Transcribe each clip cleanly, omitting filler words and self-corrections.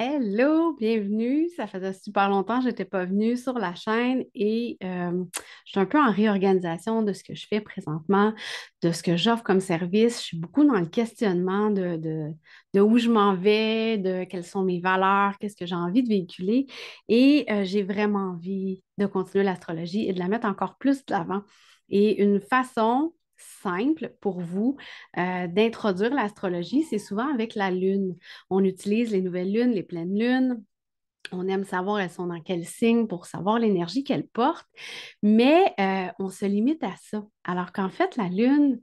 Hello, bienvenue. Ça faisait super longtemps que je n'étais pas venue sur la chaîne et je suis un peu en réorganisation de ce que je fais présentement, de ce que j'offre comme service. Je suis beaucoup dans le questionnement de où je m'en vais, de quelles sont mes valeurs, qu'est-ce que j'ai envie de véhiculer et j'ai vraiment envie de continuer l'astrologie et de la mettre encore plus de l'avant. Et une façon simple pour vous d'introduire l'astrologie, c'est souvent avec la lune. On utilise les nouvelles lunes, les pleines lunes. On aime savoir elles sont dans quel signe pour savoir l'énergie qu'elles portent, mais on se limite à ça. Alors qu'en fait, la lune,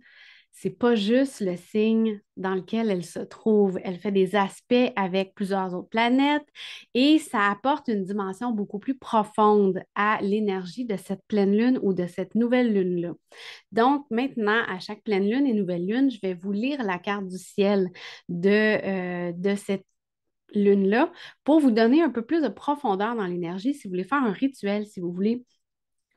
c'est pas juste le signe dans lequel elle se trouve. Elle fait des aspects avec plusieurs autres planètes et ça apporte une dimension beaucoup plus profonde à l'énergie de cette pleine lune ou de cette nouvelle lune-là. Donc, maintenant, à chaque pleine lune et nouvelle lune, je vais vous lire la carte du ciel de cette lune-là pour vous donner un peu plus de profondeur dans l'énergie. Si vous voulez faire un rituel, si vous voulez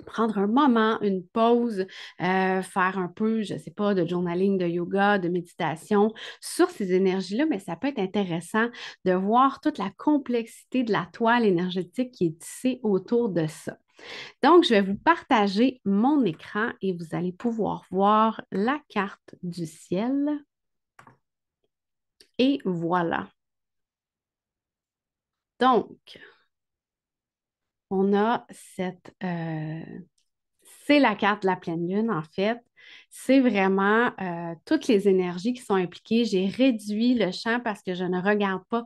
prendre un moment, une pause, faire un peu, je ne sais pas, de journaling, de yoga, de méditation sur ces énergies-là, mais ça peut être intéressant de voir toute la complexité de la toile énergétique qui est tissée autour de ça. Donc, je vais vous partager mon écran et vous allez pouvoir voir la carte du ciel. Et voilà. Donc, on a c'est la carte de la pleine lune, en fait. C'est vraiment toutes les énergies qui sont impliquées. J'ai réduit le champ parce que je ne regarde pas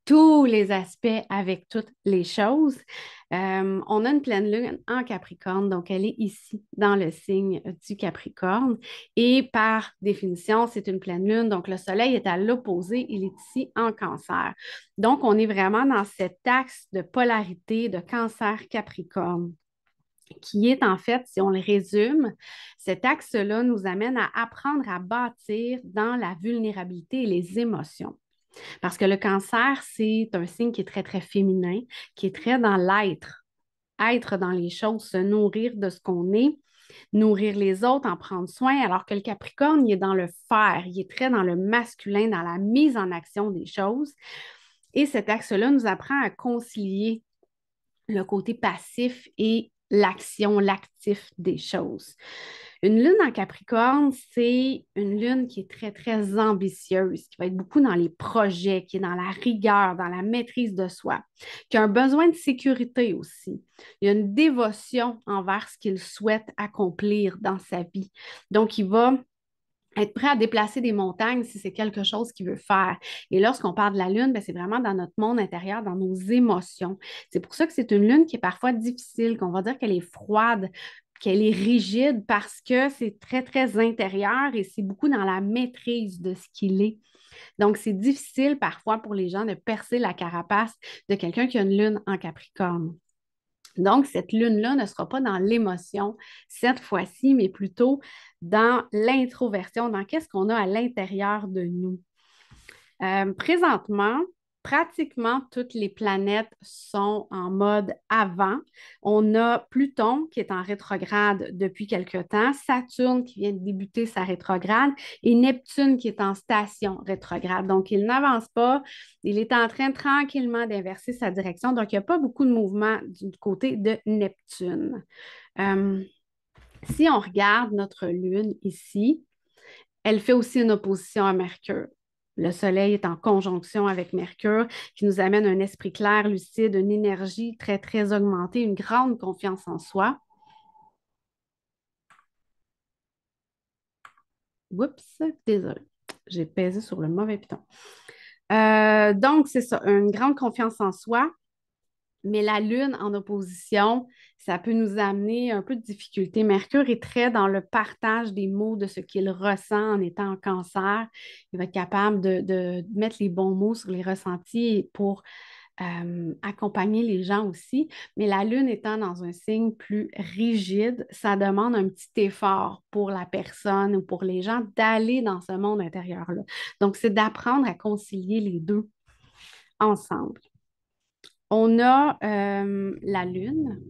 tous les aspects avec toutes les choses. On a une pleine lune en Capricorne, donc elle est ici dans le signe du Capricorne. Et par définition, c'est une pleine lune, donc le soleil est à l'opposé, il est ici en Cancer. Donc, on est vraiment dans cet axe de polarité de Cancer-Capricorne qui est en fait, si on le résume, cet axe-là nous amène à apprendre à bâtir dans la vulnérabilité et les émotions. Parce que le cancer, c'est un signe qui est très, très féminin, qui est très dans l'être, être dans les choses, se nourrir de ce qu'on est, nourrir les autres, en prendre soin, alors que le Capricorne, il est dans le faire, il est très dans le masculin, dans la mise en action des choses. Et cet axe-là nous apprend à concilier le côté passif et l'action, l'actif des choses. Une lune en Capricorne, c'est une lune qui est très, très ambitieuse, qui va être beaucoup dans les projets, qui est dans la rigueur, dans la maîtrise de soi, qui a un besoin de sécurité aussi. Il y a une dévotion envers ce qu'il souhaite accomplir dans sa vie. Donc, il va être prêt à déplacer des montagnes si c'est quelque chose qu'il veut faire. Et lorsqu'on parle de la lune, ben, c'est vraiment dans notre monde intérieur, dans nos émotions. C'est pour ça que c'est une lune qui est parfois difficile, qu'on va dire qu'elle est froide, qu'elle est rigide parce que c'est très, très intérieur et c'est beaucoup dans la maîtrise de ce qu'il est. Donc, c'est difficile parfois pour les gens de percer la carapace de quelqu'un qui a une lune en Capricorne. Donc, cette lune-là ne sera pas dans l'émotion cette fois-ci, mais plutôt dans l'introversion, dans qu'est-ce qu'on a à l'intérieur de nous. Présentement, pratiquement toutes les planètes sont en mode avant. On a Pluton qui est en rétrograde depuis quelque temps, Saturne qui vient de débuter sa rétrograde et Neptune qui est en station rétrograde. Donc, il n'avance pas. Il est en train tranquillement d'inverser sa direction. Donc, il n'y a pas beaucoup de mouvement du côté de Neptune. Euh, si on regarde notre Lune ici, elle fait aussi une opposition à Mercure. Le Soleil est en conjonction avec Mercure, qui nous amène un esprit clair, lucide, une énergie très, très augmentée, une grande confiance en soi. Oups, désolé, j'ai pesé sur le mauvais piton. Donc, c'est ça, une grande confiance en soi, mais la Lune en opposition, ça peut nous amener un peu de difficulté. Mercure est très dans le partage des mots de ce qu'il ressent en étant en cancer. Il va être capable de mettre les bons mots sur les ressentis pour accompagner les gens aussi. Mais la Lune étant dans un signe plus rigide, ça demande un petit effort pour la personne ou pour les gens d'aller dans ce monde intérieur-là. Donc, c'est d'apprendre à concilier les deux ensemble. On a la Lune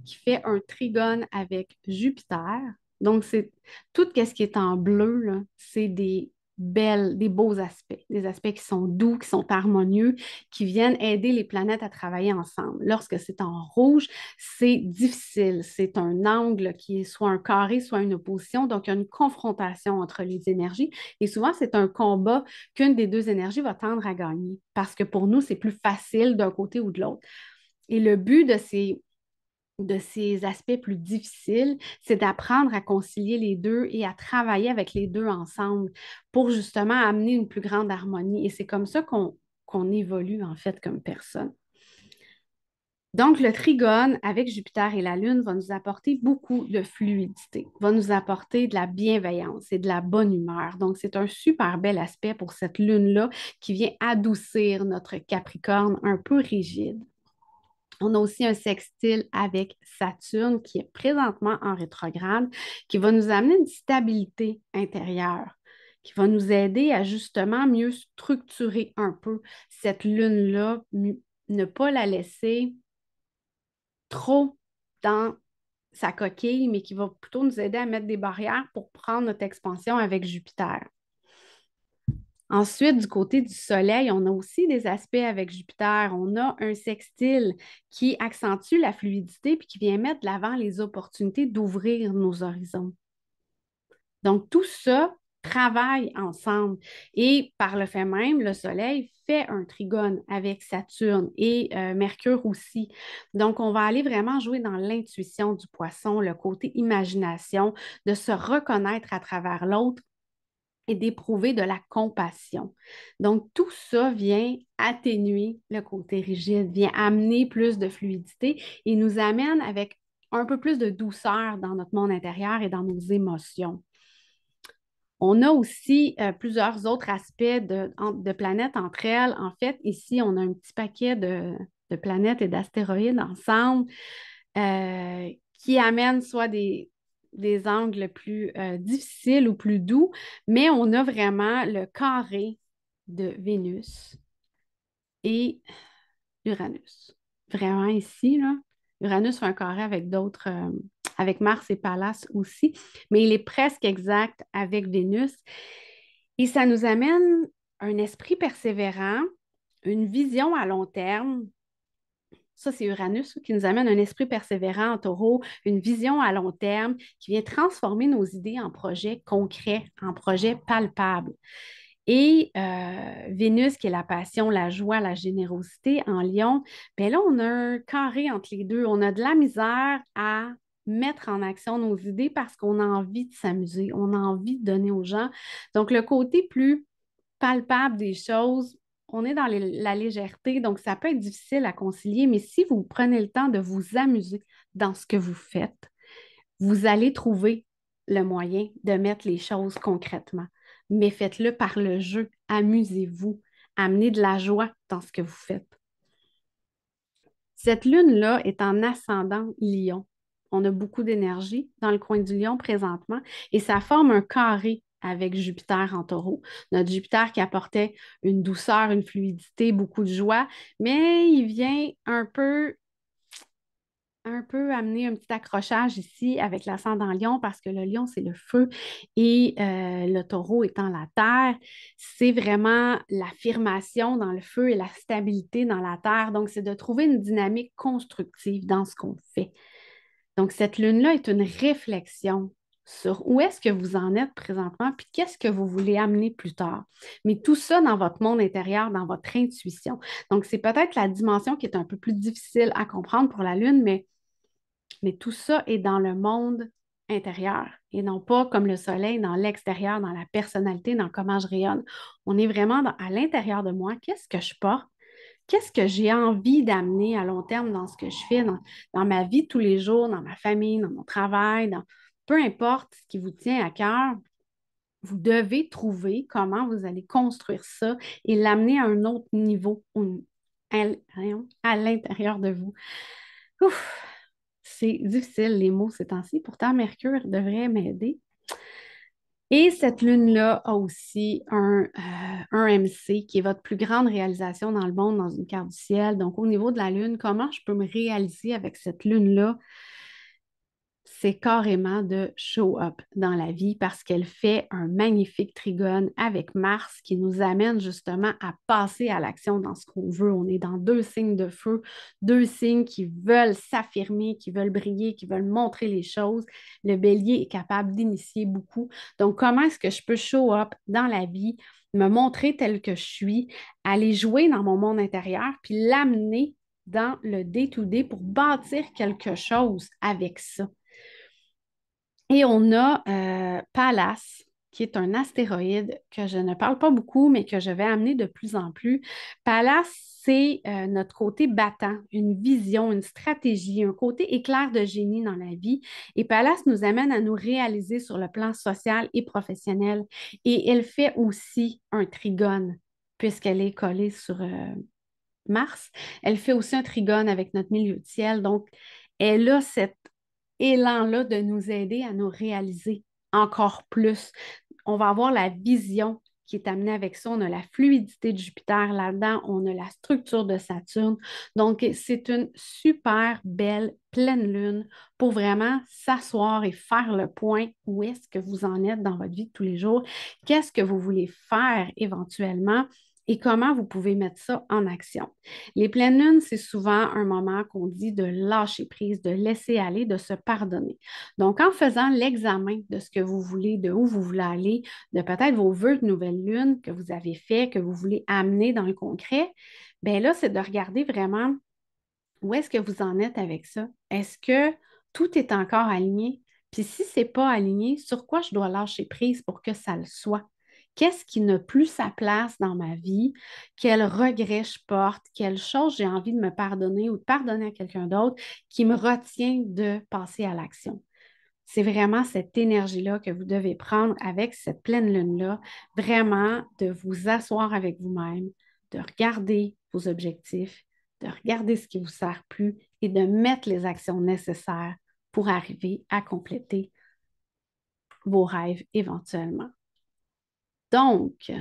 qui fait un trigone avec Jupiter. Donc, c'est tout ce qui est en bleu, là, c'est des belles, des beaux aspects, des aspects qui sont doux, qui sont harmonieux, qui viennent aider les planètes à travailler ensemble. Lorsque c'est en rouge, c'est difficile. C'est un angle qui est soit un carré, soit une opposition. Donc, il y a une confrontation entre les énergies. Et souvent, c'est un combat qu'une des deux énergies va tendre à gagner. Parce que pour nous, c'est plus facile d'un côté ou de l'autre. Et le but de ces aspects plus difficiles, c'est d'apprendre à concilier les deux et à travailler avec les deux ensemble pour justement amener une plus grande harmonie. Et c'est comme ça qu'on évolue en fait comme personne. Donc, le trigone avec Jupiter et la Lune va nous apporter beaucoup de fluidité, va nous apporter de la bienveillance et de la bonne humeur. Donc, c'est un super bel aspect pour cette Lune-là qui vient adoucir notre Capricorne un peu rigide. On a aussi un sextile avec Saturne qui est présentement en rétrograde, qui va nous amener une stabilité intérieure, qui va nous aider à justement mieux structurer un peu cette lune-là, ne pas la laisser trop dans sa coquille, mais qui va plutôt nous aider à mettre des barrières pour prendre notre expansion avec Jupiter. Ensuite, du côté du Soleil, on a aussi des aspects avec Jupiter. On a un sextile qui accentue la fluidité puis qui vient mettre de l'avant les opportunités d'ouvrir nos horizons. Donc, tout ça travaille ensemble. Et par le fait même, le Soleil fait un trigone avec Saturne et Mercure aussi. Donc, on va aller vraiment jouer dans l'intuition du poisson, le côté imagination, de se reconnaître à travers l'autre et d'éprouver de la compassion. Donc, tout ça vient atténuer le côté rigide, vient amener plus de fluidité et nous amène avec un peu plus de douceur dans notre monde intérieur et dans nos émotions. On a aussi plusieurs autres aspects de planètes entre elles. En fait, ici, on a un petit paquet de planètes et d'astéroïdes ensemble qui amènent soit des angles plus difficiles ou plus doux, mais on a vraiment le carré de Vénus et Uranus. Vraiment ici, là, Uranus fait un carré avec d'autres, avec Mars et Pallas aussi, mais il est presque exact avec Vénus. Et ça nous amène un esprit persévérant, une vision à long terme. Ça, c'est Uranus qui nous amène un esprit persévérant en taureau, une vision à long terme qui vient transformer nos idées en projets concrets, en projets palpables. Et Vénus, qui est la passion, la joie, la générosité en Lion, bien là, on a un carré entre les deux. On a de la misère à mettre en action nos idées parce qu'on a envie de s'amuser, on a envie de donner aux gens. Donc, le côté plus palpable des choses, on est dans la légèreté, donc ça peut être difficile à concilier, mais si vous prenez le temps de vous amuser dans ce que vous faites, vous allez trouver le moyen de mettre les choses concrètement. Mais faites-le par le jeu. Amusez-vous. Amenez de la joie dans ce que vous faites. Cette lune-là est en ascendant Lion. On a beaucoup d'énergie dans le coin du Lion présentement et ça forme un carré avec Jupiter en taureau. Notre Jupiter qui apportait une douceur, une fluidité, beaucoup de joie, mais il vient un peu amener un petit accrochage ici avec l'ascendant lion parce que le lion, c'est le feu et le taureau étant la terre, c'est vraiment l'affirmation dans le feu et la stabilité dans la terre. Donc, c'est de trouver une dynamique constructive dans ce qu'on fait. Donc, cette lune-là est une réflexion sur où est-ce que vous en êtes présentement, puis qu'est-ce que vous voulez amener plus tard. Mais tout ça dans votre monde intérieur, dans votre intuition. Donc, c'est peut-être la dimension qui est un peu plus difficile à comprendre pour la lune, mais tout ça est dans le monde intérieur et non pas comme le soleil dans l'extérieur, dans la personnalité, dans comment je rayonne. On est vraiment à l'intérieur de moi. Qu'est-ce que je porte? Qu'est-ce que j'ai envie d'amener à long terme dans ce que je fais, dans ma vie de tous les jours, dans ma famille, dans mon travail, peu importe ce qui vous tient à cœur, vous devez trouver comment vous allez construire ça et l'amener à un autre niveau à l'intérieur de vous. Ouf! C'est difficile, les mots ces temps-ci. Pourtant, Mercure devrait m'aider. Et cette lune-là a aussi un MC qui est votre plus grande réalisation dans le monde, dans une carte du ciel. Donc, au niveau de la lune, comment je peux me réaliser avec cette lune-là? c'est carrément de show up dans la vie parce qu'elle fait un magnifique trigone avec Mars qui nous amène justement à passer à l'action dans ce qu'on veut. On est dans deux signes de feu, deux signes qui veulent s'affirmer, qui veulent briller, qui veulent montrer les choses. Le bélier est capable d'initier beaucoup. Donc, comment est-ce que je peux show up dans la vie, me montrer tel que je suis, aller jouer dans mon monde intérieur, puis l'amener dans le day-to-day pour bâtir quelque chose avec ça. Et on a Pallas, qui est un astéroïde que je ne parle pas beaucoup, mais que je vais amener de plus en plus. Pallas, c'est notre côté battant, une vision, une stratégie, un côté éclair de génie dans la vie. Et Pallas nous amène à nous réaliser sur le plan social et professionnel. Et elle fait aussi un trigone, puisqu'elle est collée sur Mars. Elle fait aussi un trigone avec notre milieu de ciel. Donc, elle a cet élan-là de nous aider à nous réaliser encore plus. On va avoir la vision qui est amenée avec ça. On a la fluidité de Jupiter là-dedans. On a la structure de Saturne. Donc, c'est une super belle pleine lune pour vraiment s'asseoir et faire le point où est-ce que vous en êtes dans votre vie de tous les jours. Qu'est-ce que vous voulez faire éventuellement? Et comment vous pouvez mettre ça en action. Les pleines lunes, c'est souvent un moment qu'on dit de lâcher prise, de laisser aller, de se pardonner. Donc, en faisant l'examen de ce que vous voulez, de où vous voulez aller, de peut-être vos vœux de nouvelle lune que vous avez fait, que vous voulez amener dans le concret, bien là, c'est de regarder vraiment où est-ce que vous en êtes avec ça. Est-ce que tout est encore aligné? Puis si ce n'est pas aligné, sur quoi je dois lâcher prise pour que ça le soit? Qu'est-ce qui n'a plus sa place dans ma vie? Quel regret je porte? Quelle chose j'ai envie de me pardonner ou de pardonner à quelqu'un d'autre qui me retient de passer à l'action? C'est vraiment cette énergie-là que vous devez prendre avec cette pleine lune-là, vraiment de vous asseoir avec vous-même, de regarder vos objectifs, de regarder ce qui ne vous sert plus et de mettre les actions nécessaires pour arriver à compléter vos rêves éventuellement. Donc,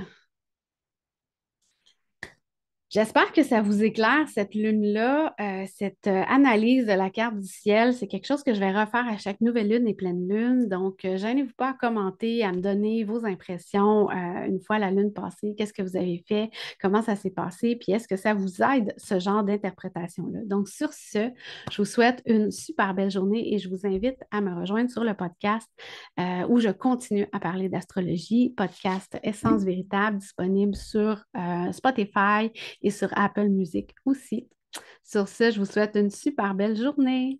j'espère que ça vous éclaire, cette lune-là, cette analyse de la carte du ciel. C'est quelque chose que je vais refaire à chaque nouvelle lune et pleine lune. Donc, gênez-vous pas à commenter, à me donner vos impressions une fois la lune passée. Qu'est-ce que vous avez fait? Comment ça s'est passé? Puis, est-ce que ça vous aide, ce genre d'interprétation-là? Donc, sur ce, je vous souhaite une super belle journée et je vous invite à me rejoindre sur le podcast où je continue à parler d'astrologie. Podcast Essence Véritable, disponible sur Spotify et sur Apple Music aussi. Sur ce, je vous souhaite une super belle journée.